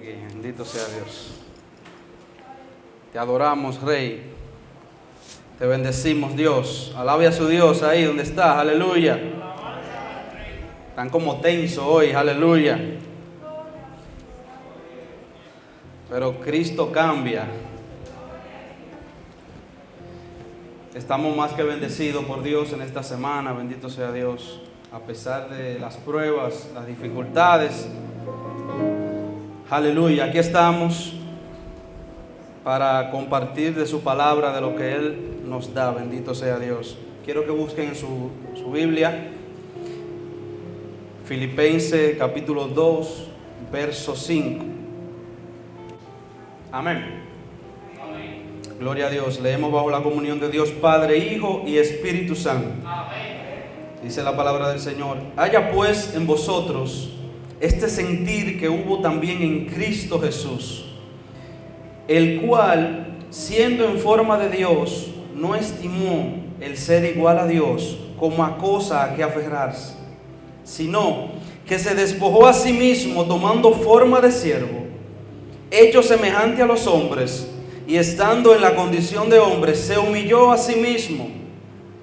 aquí. Bendito sea Dios. Te adoramos, Rey. Te bendecimos, Dios. Alabe a su Dios ahí donde está. Aleluya. Están como tensos hoy. Aleluya. Pero Cristo cambia. Estamos más que bendecidos por Dios en esta semana. Bendito sea Dios. A pesar de las pruebas, las dificultades. Aleluya. Aquí estamos para compartir de su palabra, de lo que Él nos da. Bendito sea Dios. Quiero que busquen en su Biblia Filipenses capítulo 2, verso 5. Amén. Gloria a Dios. Leemos bajo la comunión de Dios Padre, Hijo y Espíritu Santo. Amén. Dice la palabra del Señor: haya pues en vosotros este sentir que hubo también en Cristo Jesús, el cual, siendo en forma de Dios, no estimó el ser igual a Dios como a cosa a que aferrarse, sino que se despojó a sí mismo, tomando forma de siervo, hecho semejante a los hombres, y estando en la condición de hombre, se humilló a sí mismo,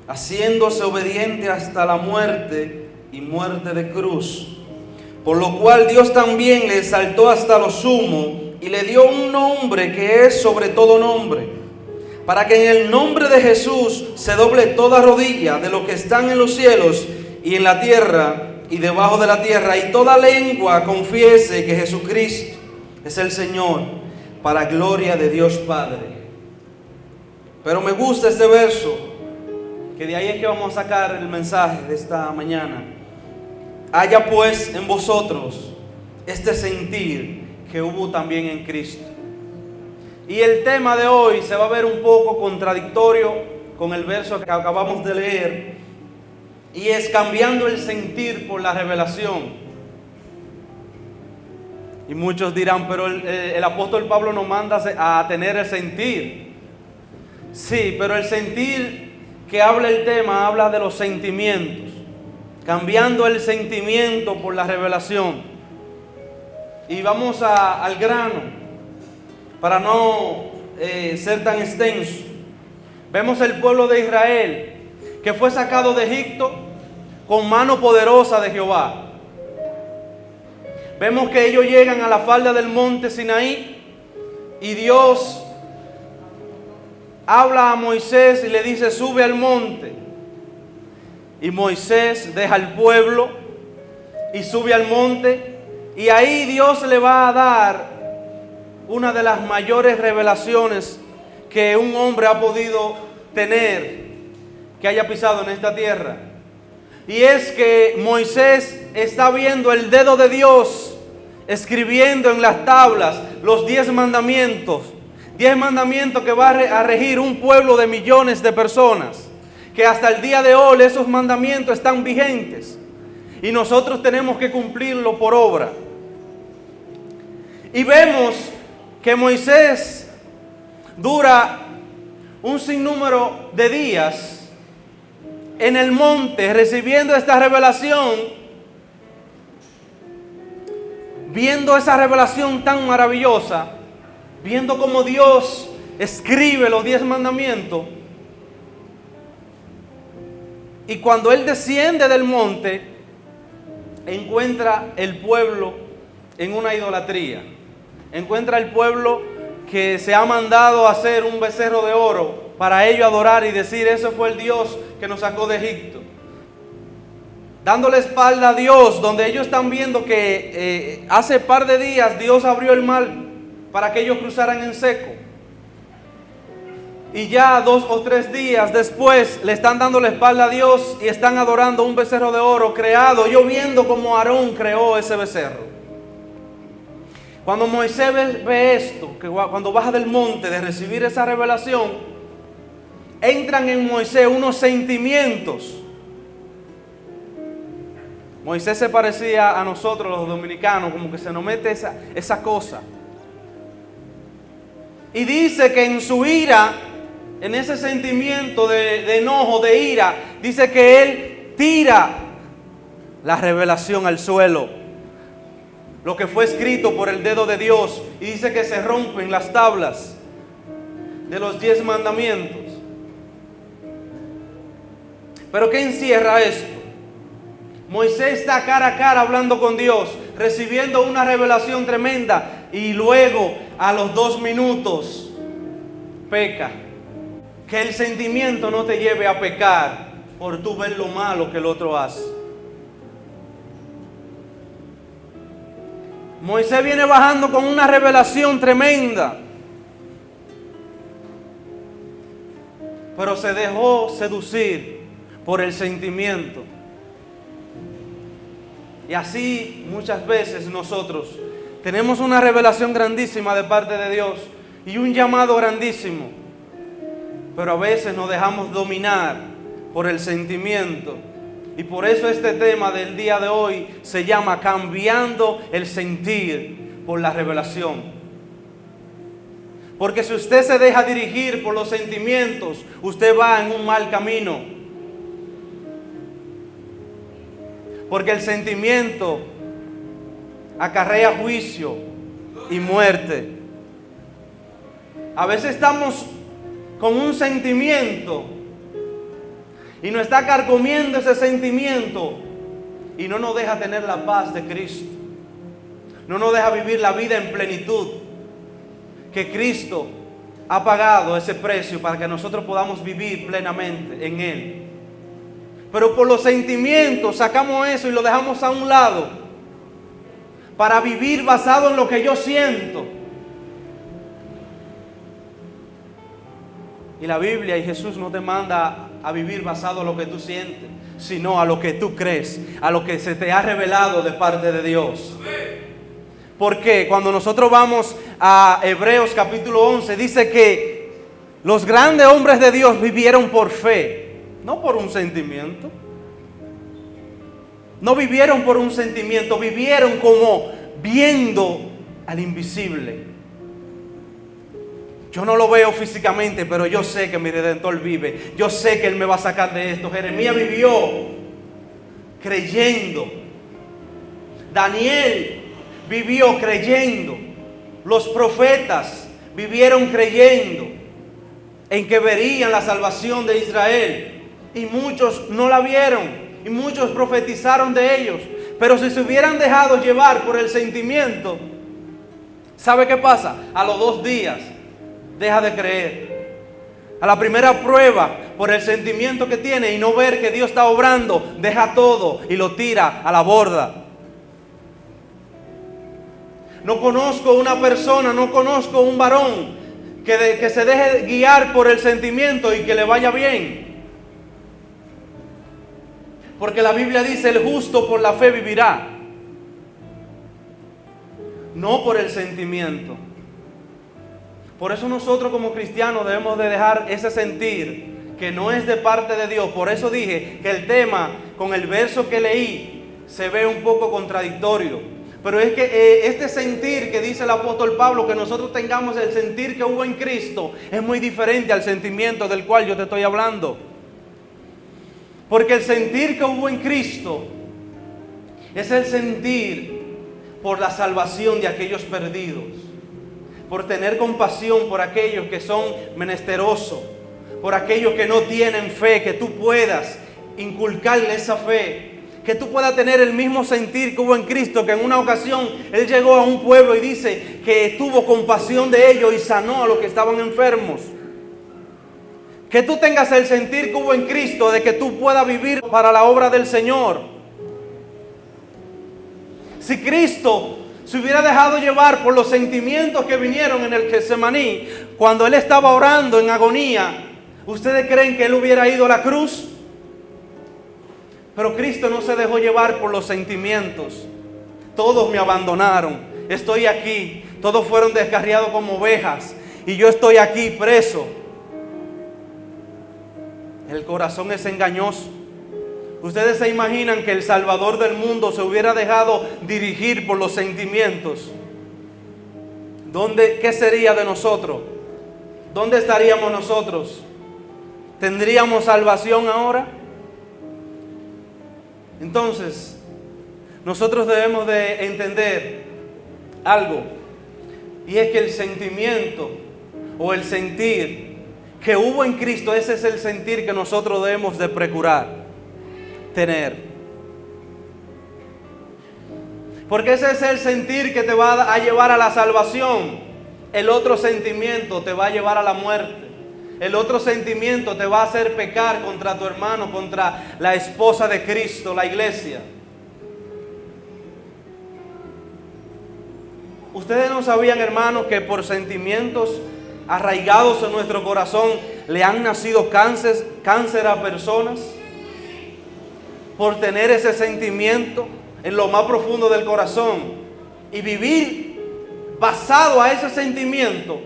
haciéndose obediente hasta la muerte y muerte de cruz. Por lo cual Dios también le exaltó hasta lo sumo y le dio un nombre que es sobre todo nombre, para que en el nombre de Jesús se doble toda rodilla de los que están en los cielos y en la tierra y debajo de la tierra, y toda lengua confiese que Jesucristo es el Señor, para gloria de Dios Padre. Pero me gusta este verso, que de ahí es que vamos a sacar el mensaje de esta mañana. Haya pues en vosotros este sentir que hubo también en Cristo. Y el tema de hoy se va a ver un poco contradictorio con el verso que acabamos de leer, y es cambiando el sentir por la revelación. Y muchos dirán, pero el apóstol Pablo nos manda a tener el sentir. Sí, pero el sentir que habla el tema habla de los sentimientos, cambiando el sentimiento por la revelación. Y vamos al grano, para no ser tan extenso. Vemos el pueblo de Israel, que fue sacado de Egipto con mano poderosa de Jehová. Vemos que ellos llegan a la falda del monte Sinaí, y Dios habla a Moisés y le dice: sube al monte. Y Moisés deja al pueblo y sube al monte, y ahí Dios le va a dar una de las mayores revelaciones que un hombre ha podido tener, que haya pisado en esta tierra. Y es que Moisés está viendo el dedo de Dios escribiendo en las tablas los 10 mandamientos. 10 mandamientos que va a regir un pueblo de millones de personas, que hasta el día de hoy esos mandamientos están vigentes y nosotros tenemos que cumplirlo por obra. Y vemos que Moisés dura un sinnúmero de días en el monte recibiendo esta revelación, viendo esa revelación tan maravillosa, viendo cómo Dios escribe los 10 mandamientos. Y cuando él desciende del monte, encuentra el pueblo en una idolatría. Encuentra el pueblo que se ha mandado a hacer un becerro de oro para ellos adorar y decir: ese fue el Dios que nos sacó de Egipto. Dándole espalda a Dios, donde ellos están viendo que hace par de días Dios abrió el mar para que ellos cruzaran en seco. Y ya 2 o 3 días después le están dando la espalda a Dios y están adorando un becerro de oro creado, yo viendo cómo Aarón creó ese becerro. Cuando Moisés ve esto, que cuando baja del monte de recibir esa revelación, entran en Moisés unos sentimientos. Moisés se parecía a nosotros los dominicanos, como que se nos mete esa cosa. Y dice que en su ira, en ese sentimiento de enojo, de ira, dice que él tira la revelación al suelo. lo que fue escrito por el dedo de Dios, y dice que se rompen las tablas de los 10 mandamientos. Pero ¿qué encierra esto? Moisés está cara a cara hablando con Dios, recibiendo una revelación tremenda, y luego a los 2 minutos peca. Que el sentimiento no te lleve a pecar por tú ver lo malo que el otro hace. Moisés viene bajando con una revelación tremenda, pero se dejó seducir por el sentimiento. Y así muchas veces nosotros tenemos una revelación grandísima de parte de Dios y un llamado grandísimo, pero a veces nos dejamos dominar por el sentimiento. Y por eso este tema del día de hoy se llama cambiando el sentir por la revelación. Porque si usted se deja dirigir por los sentimientos, usted va en un mal camino. Porque el sentimiento acarrea juicio y muerte. A veces estamos con un sentimiento y nos está carcomiendo ese sentimiento y no nos deja tener la paz de Cristo. No nos deja vivir la vida en plenitud que Cristo ha pagado ese precio para que nosotros podamos vivir plenamente en Él. Pero por los sentimientos sacamos eso y lo dejamos a un lado para vivir basado en lo que yo siento. Y la Biblia y Jesús no te manda a vivir basado en lo que tú sientes, sino a lo que tú crees, a lo que se te ha revelado de parte de Dios. Porque cuando nosotros vamos a Hebreos capítulo 11, dice que los grandes hombres de Dios vivieron por fe, no por un sentimiento. No vivieron por un sentimiento, vivieron como viendo al invisible. Yo no lo veo físicamente, pero yo sé que mi Redentor vive. Yo sé que Él me va a sacar de esto. Jeremías vivió creyendo. Daniel vivió creyendo. Los profetas vivieron creyendo en que verían la salvación de Israel. Y muchos no la vieron. Y muchos profetizaron de ellos. Pero si se hubieran dejado llevar por el sentimiento, ¿sabe qué pasa? A los 2 días deja de creer. A la primera prueba, por el sentimiento que tiene y no ver que Dios está obrando, deja todo y lo tira a la borda. No conozco una persona, no conozco un varón que se deje guiar por el sentimiento y que le vaya bien. Porque la Biblia dice: el justo por la fe vivirá. No por el sentimiento. Por eso nosotros como cristianos debemos de dejar ese sentir que no es de parte de Dios. Por eso dije que el tema con el verso que leí se ve un poco contradictorio. Pero es que este sentir que dice el apóstol Pablo, que nosotros tengamos el sentir que hubo en Cristo, es muy diferente al sentimiento del cual yo te estoy hablando. Porque el sentir que hubo en Cristo es el sentir por la salvación de aquellos perdidos, por tener compasión por aquellos que son menesterosos, por aquellos que no tienen fe, que tú puedas inculcarle esa fe, que tú puedas tener el mismo sentir que hubo en Cristo, que en una ocasión Él llegó a un pueblo y dice que tuvo compasión de ellos y sanó a los que estaban enfermos. Que tú tengas el sentir que hubo en Cristo, de que tú puedas vivir para la obra del Señor. Si Cristo se hubiera dejado llevar por los sentimientos que vinieron en el Getsemaní, cuando Él estaba orando en agonía, ¿ustedes creen que Él hubiera ido a la cruz? Pero Cristo no se dejó llevar por los sentimientos. Todos me abandonaron, estoy aquí, todos fueron descarriados como ovejas y yo estoy aquí preso. El corazón es engañoso. ¿Ustedes se imaginan que el Salvador del mundo se hubiera dejado dirigir por los sentimientos? ¿Qué sería de nosotros? ¿Dónde estaríamos nosotros? ¿Tendríamos salvación ahora? Entonces, nosotros debemos de entender algo, y es que el sentimiento o el sentir que hubo en Cristo, ese es el sentir que nosotros debemos de procurar tener. Porque ese es el sentir que te va a llevar a la salvación. El otro sentimiento te va a llevar a la muerte. El otro sentimiento te va a hacer pecar contra tu hermano, contra la esposa de Cristo, la iglesia. Ustedes no sabían, hermanos, que por sentimientos arraigados en nuestro corazón le han nacido cáncer a personas. Por tener ese sentimiento en lo más profundo del corazón y vivir basado a ese sentimiento,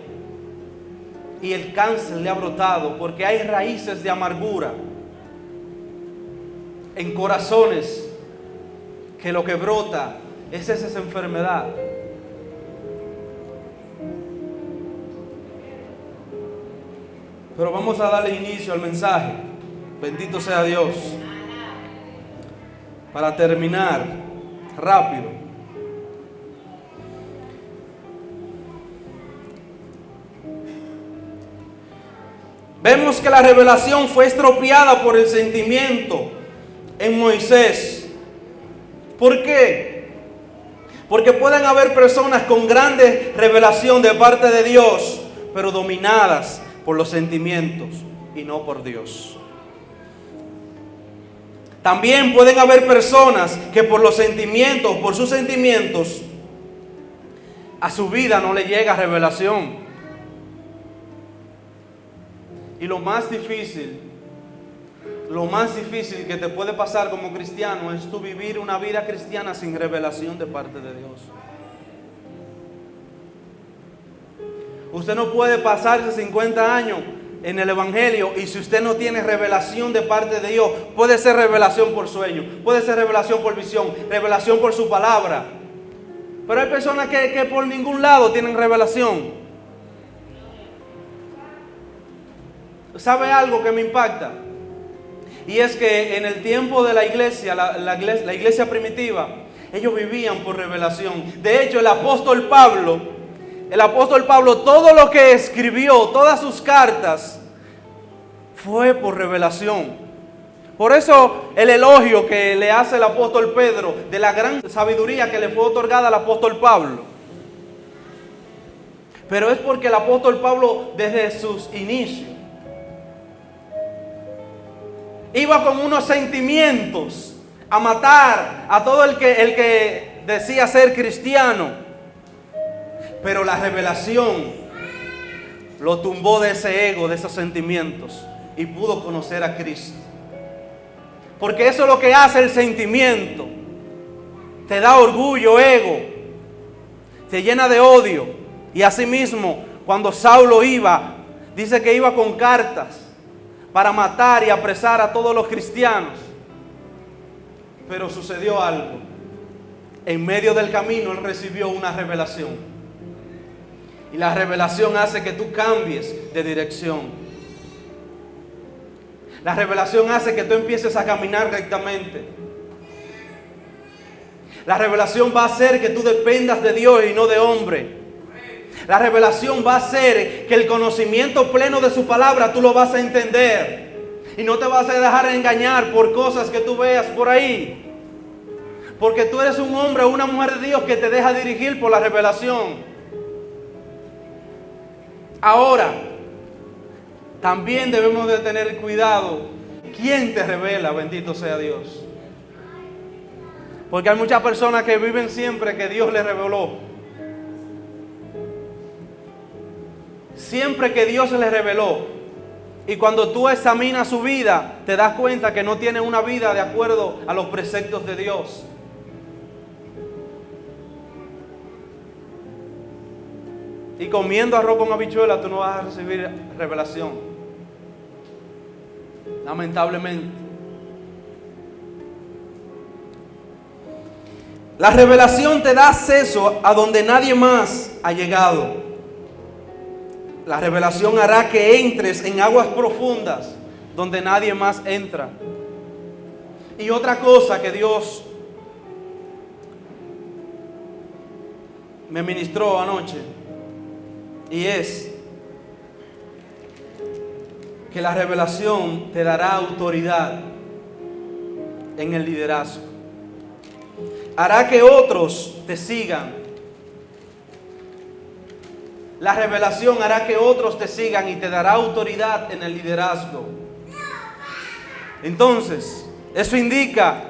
y el cáncer le ha brotado porque hay raíces de amargura en corazones que lo que brota es esa enfermedad. Pero vamos a darle inicio al mensaje. Bendito sea Dios. Para terminar rápido, vemos que la revelación fue estropeada por el sentimiento en Moisés. ¿Por qué? Porque pueden haber personas con grande revelación de parte de Dios, pero dominadas por los sentimientos y no por Dios. También pueden haber personas que por los sentimientos, por sus sentimientos, a su vida no le llega revelación. Y lo más difícil que te puede pasar como cristiano es tú vivir una vida cristiana sin revelación de parte de Dios. Usted no puede pasarse 50 años en el evangelio y si usted no tiene revelación de parte de Dios, puede ser revelación por sueño, puede ser revelación por visión, revelación por su palabra. Pero hay personas que por ningún lado tienen revelación. ¿Sabe algo que me impacta? Y es que en el tiempo de la iglesia, la iglesia primitiva, ellos vivían por revelación. De hecho, el apóstol Pablo, todo lo que escribió, todas sus cartas, fue por revelación. Por eso el elogio que le hace el apóstol Pedro de la gran sabiduría que le fue otorgada al apóstol Pablo. Pero es porque el apóstol Pablo desde sus inicios iba con unos sentimientos a matar a todo el que decía ser cristiano. Pero la revelación lo tumbó de ese ego, de esos sentimientos, y pudo conocer a Cristo. Porque eso es lo que hace el sentimiento. Te da orgullo, ego, te llena de odio. Y asimismo, cuando Saulo dice que iba con cartas para matar y apresar a todos los cristianos. Pero sucedió algo. En medio del camino él recibió una revelación. Y la revelación hace que tú cambies de dirección. La revelación hace que tú empieces a caminar rectamente. La revelación va a hacer que tú dependas de Dios y no de hombre. La revelación va a hacer que el conocimiento pleno de su palabra tú lo vas a entender. Y no te vas a dejar engañar por cosas que tú veas por ahí. Porque tú eres un hombre o una mujer de Dios que te deja dirigir por la revelación. Ahora, también debemos de tener cuidado. ¿Quién te revela? Bendito sea Dios. Porque hay muchas personas que viven siempre que Dios les reveló. Siempre que Dios les reveló. Y cuando tú examinas su vida, te das cuenta que no tiene una vida de acuerdo a los preceptos de Dios. Y comiendo arroz con habichuela, tú no vas a recibir revelación. Lamentablemente. La revelación te da acceso a donde nadie más ha llegado. La revelación hará que entres en aguas profundas donde nadie más entra. Y otra cosa que Dios me ministró anoche, y es que la revelación te dará autoridad en el liderazgo. Hará que otros te sigan. La revelación hará que otros te sigan y te dará autoridad en el liderazgo. Entonces, eso indica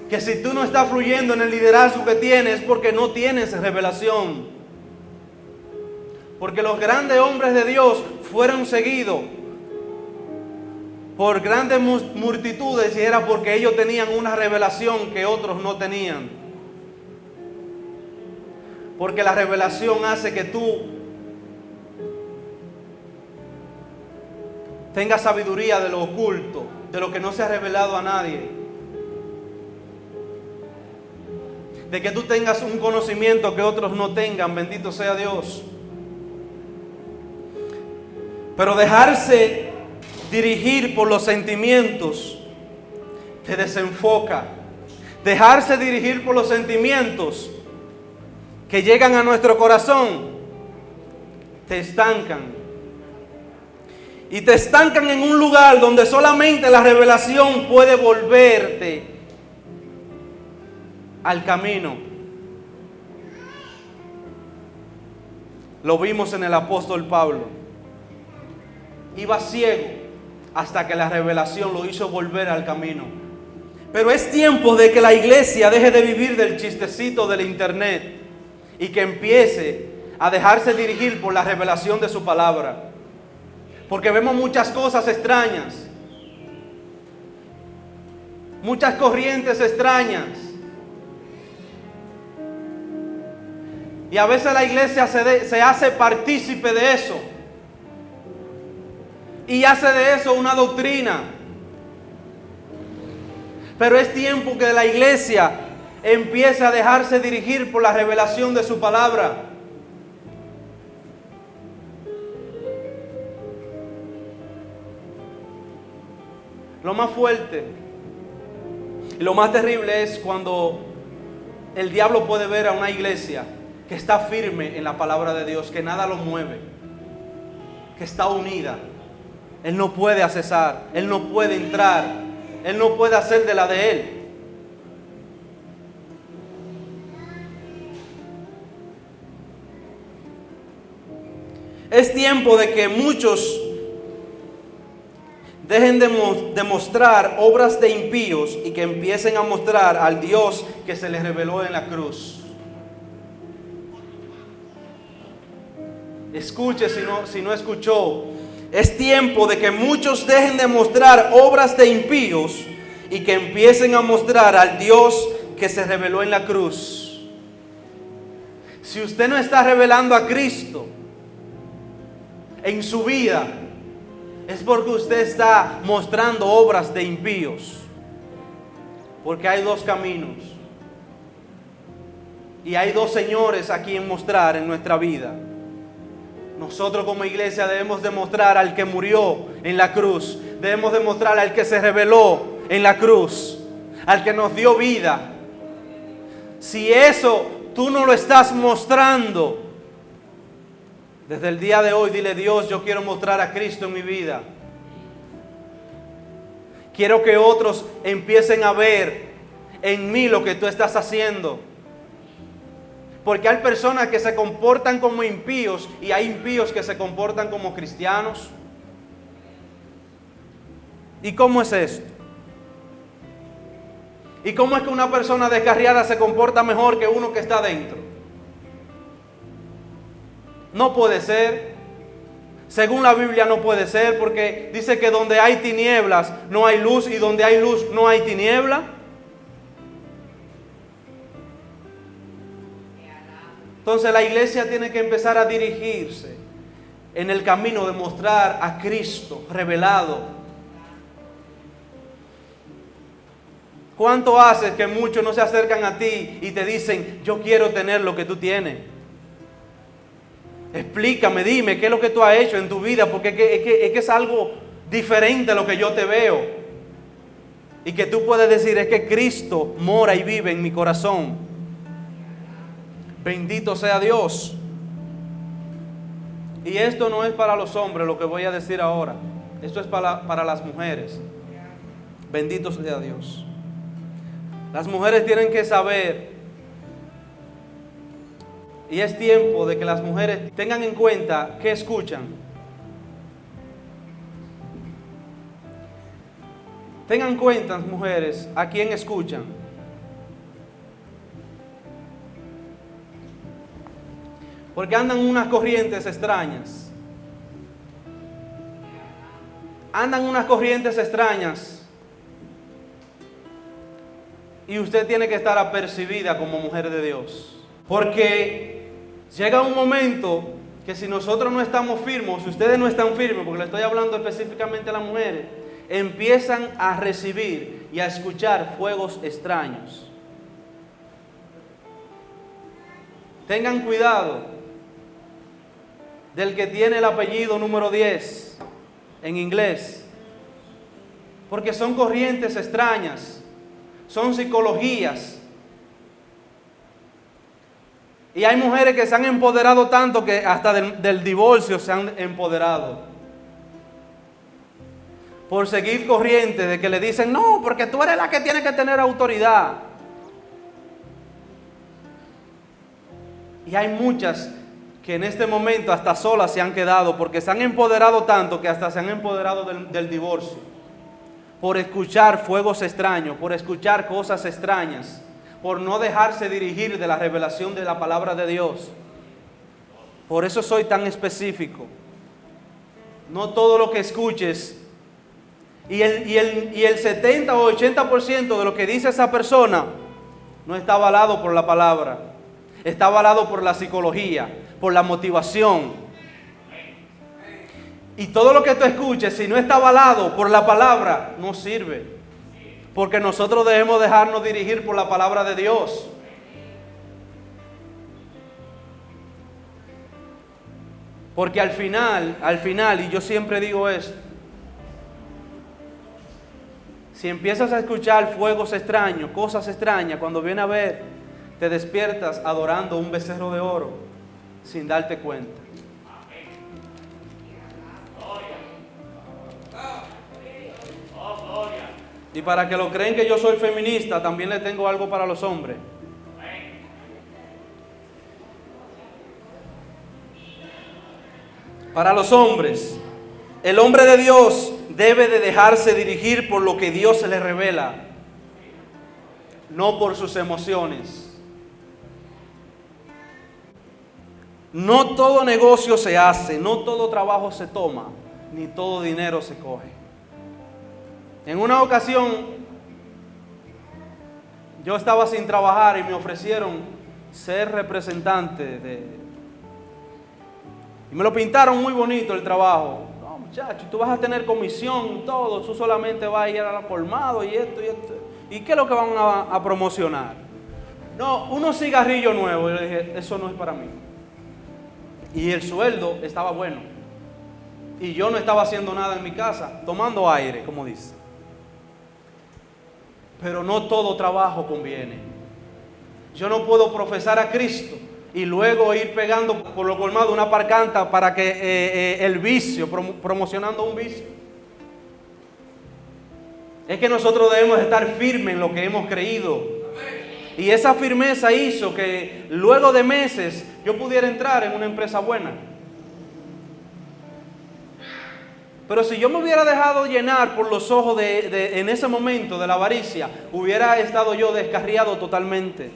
que si tú no estás fluyendo en el liderazgo que tienes, es porque no tienes revelación. Porque los grandes hombres de Dios fueron seguidos por grandes multitudes, y era porque ellos tenían una revelación que otros no tenían. Porque la revelación hace que tú tengas sabiduría de lo oculto, de lo que no se ha revelado a nadie. De que tú tengas un conocimiento que otros no tengan, bendito sea Dios. Pero dejarse dirigir por los sentimientos te desenfoca. Dejarse dirigir por los sentimientos que llegan a nuestro corazón te estancan. Y te estancan en un lugar donde solamente la revelación puede volverte al camino. Lo vimos en el apóstol Pablo. Iba ciego hasta que la revelación lo hizo volver al camino. Pero es tiempo de que la iglesia deje de vivir del chistecito del internet y que empiece a dejarse dirigir por la revelación de su palabra. Porque vemos muchas cosas extrañas, muchas corrientes extrañas. Y a veces la iglesia se hace partícipe de eso. Y hace de eso una doctrina. Pero es tiempo que la iglesia empiece a dejarse dirigir por la revelación de su palabra. Lo más fuerte y lo más terrible es cuando el diablo puede ver a una iglesia que está firme en la palabra de Dios, que nada lo mueve, que está unida. Él no puede accesar, Él no puede entrar, Él no puede hacer de la de Él. Es tiempo de que muchos dejen de mostrar obras de impíos y que empiecen a mostrar al Dios que se les reveló en la cruz. Escuche si no escuchó. Es tiempo de que muchos dejen de mostrar obras de impíos y que empiecen a mostrar al Dios que se reveló en la cruz. Si usted no está revelando a Cristo en su vida, es porque usted está mostrando obras de impíos. Porque hay dos caminos. Y hay dos señores a quien mostrar en nuestra vida. Nosotros como iglesia debemos demostrar al que murió en la cruz. Debemos demostrar al que se reveló en la cruz. Al que nos dio vida. Si eso tú no lo estás mostrando, desde el día de hoy dile: Dios, yo quiero mostrar a Cristo en mi vida. Quiero que otros empiecen a ver en mí lo que tú estás haciendo. Porque hay personas que se comportan como impíos y hay impíos que se comportan como cristianos. ¿Y cómo es esto? ¿Y cómo es que una persona descarriada se comporta mejor que uno que está dentro? No puede ser. Según la Biblia no puede ser, porque dice que donde hay tinieblas no hay luz y donde hay luz no hay tiniebla. Entonces la iglesia tiene que empezar a dirigirse en el camino de mostrar a Cristo revelado. ¿Cuánto haces que muchos no se acercan a ti y te dicen: yo quiero tener lo que tú tienes? Explícame, dime, ¿qué es lo que tú has hecho en tu vida? Porque es que es algo diferente a lo que yo te veo. Y que tú puedes decir: es que Cristo mora y vive en mi corazón. Bendito sea Dios. Y esto no es para los hombres lo que voy a decir ahora. Esto es para las mujeres. Bendito sea Dios. Las mujeres tienen que saber, y es tiempo de que las mujeres tengan en cuenta qué escuchan. Tengan en cuenta, mujeres, a quién escuchan. Porque andan unas corrientes extrañas. Andan unas corrientes extrañas. Y usted tiene que estar apercibida como mujer de Dios. Porque llega un momento que si nosotros no estamos firmes, si ustedes no están firmes, porque le estoy hablando específicamente a las mujeres, empiezan a recibir y a escuchar fuegos extraños. Tengan cuidado del que tiene el apellido número 10 en inglés, porque son corrientes extrañas, son psicologías. Y hay mujeres que se han empoderado tanto que hasta del divorcio se han empoderado. Por seguir corrientes de que le dicen, no, porque tú eres la que tiene que tener autoridad. Y hay muchas que en este momento hasta solas se han quedado porque se han empoderado tanto que hasta se han empoderado del divorcio. Por escuchar fuegos extraños, por escuchar cosas extrañas, por no dejarse dirigir de la revelación de la palabra de Dios. Por eso soy tan específico. No todo lo que escuches y el 70 o 80% de lo que dice esa persona no está avalado por la palabra. Está avalado por la psicología, por la motivación. Y todo lo que tú escuches, si no está avalado por la palabra, no sirve. Porque nosotros debemos dejarnos dirigir por la palabra de Dios. Porque al final, y yo siempre digo esto, si empiezas a escuchar fuegos extraños, cosas extrañas, cuando viene a ver, te despiertas adorando un becerro de oro sin darte cuenta. Y para que lo creen que yo soy feminista, también le tengo algo para los hombres. Para los hombres, el hombre de Dios debe de dejarse dirigir por lo que Dios se le revela, no por sus emociones. No todo negocio se hace, no todo trabajo se toma, ni todo dinero se coge. En una ocasión, yo estaba sin trabajar y me ofrecieron ser representante y me lo pintaron muy bonito el trabajo. No, muchacho, tú vas a tener comisión y todo, tú solamente vas a ir a la colmado y esto y esto. ¿Y qué es lo que van a promocionar? No, unos cigarrillos nuevos. Y yo dije, eso no es para mí. Y el sueldo estaba bueno. Y yo no estaba haciendo nada en mi casa, tomando aire, como dice. Pero no todo trabajo conviene. Yo no puedo profesar a Cristo y luego ir pegando por lo colmado una parcanta para que el vicio, promocionando un vicio. Es que nosotros debemos estar firmes en lo que hemos creído. Y esa firmeza hizo que luego de meses yo pudiera entrar en una empresa buena. Pero si yo me hubiera dejado llenar por los ojos en ese momento de la avaricia, hubiera estado yo descarriado totalmente.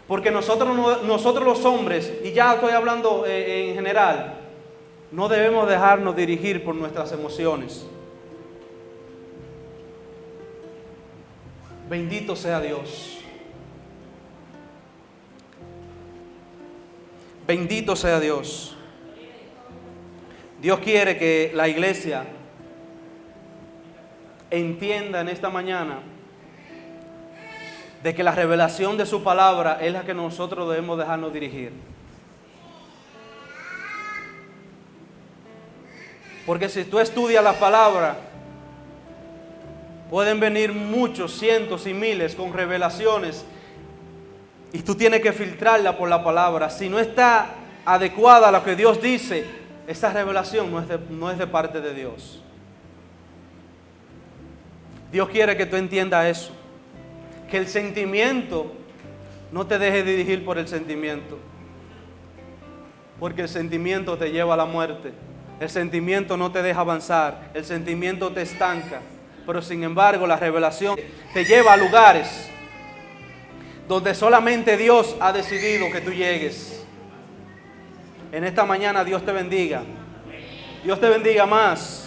Porque nosotros los hombres, y ya estoy hablando en general, no debemos dejarnos dirigir por nuestras emociones. Bendito sea Dios. Bendito sea Dios. Dios quiere que la iglesia entienda en esta mañana de que la revelación de su palabra es la que nosotros debemos dejarnos dirigir. Porque si tú estudias la palabra, pueden venir muchos, cientos y miles con revelaciones Y tú tienes que filtrarla por la palabra. Si no está adecuada a lo que Dios dice, esa revelación no es de parte de Dios. Dios quiere que tú entiendas eso. Que el sentimiento no te deje dirigir por el sentimiento. Porque el sentimiento te lleva a la muerte. El sentimiento no te deja avanzar. El sentimiento te estanca. Pero sin embargo, la revelación te lleva a lugares donde solamente Dios ha decidido que tú llegues. En esta mañana Dios te bendiga. Dios te bendiga más.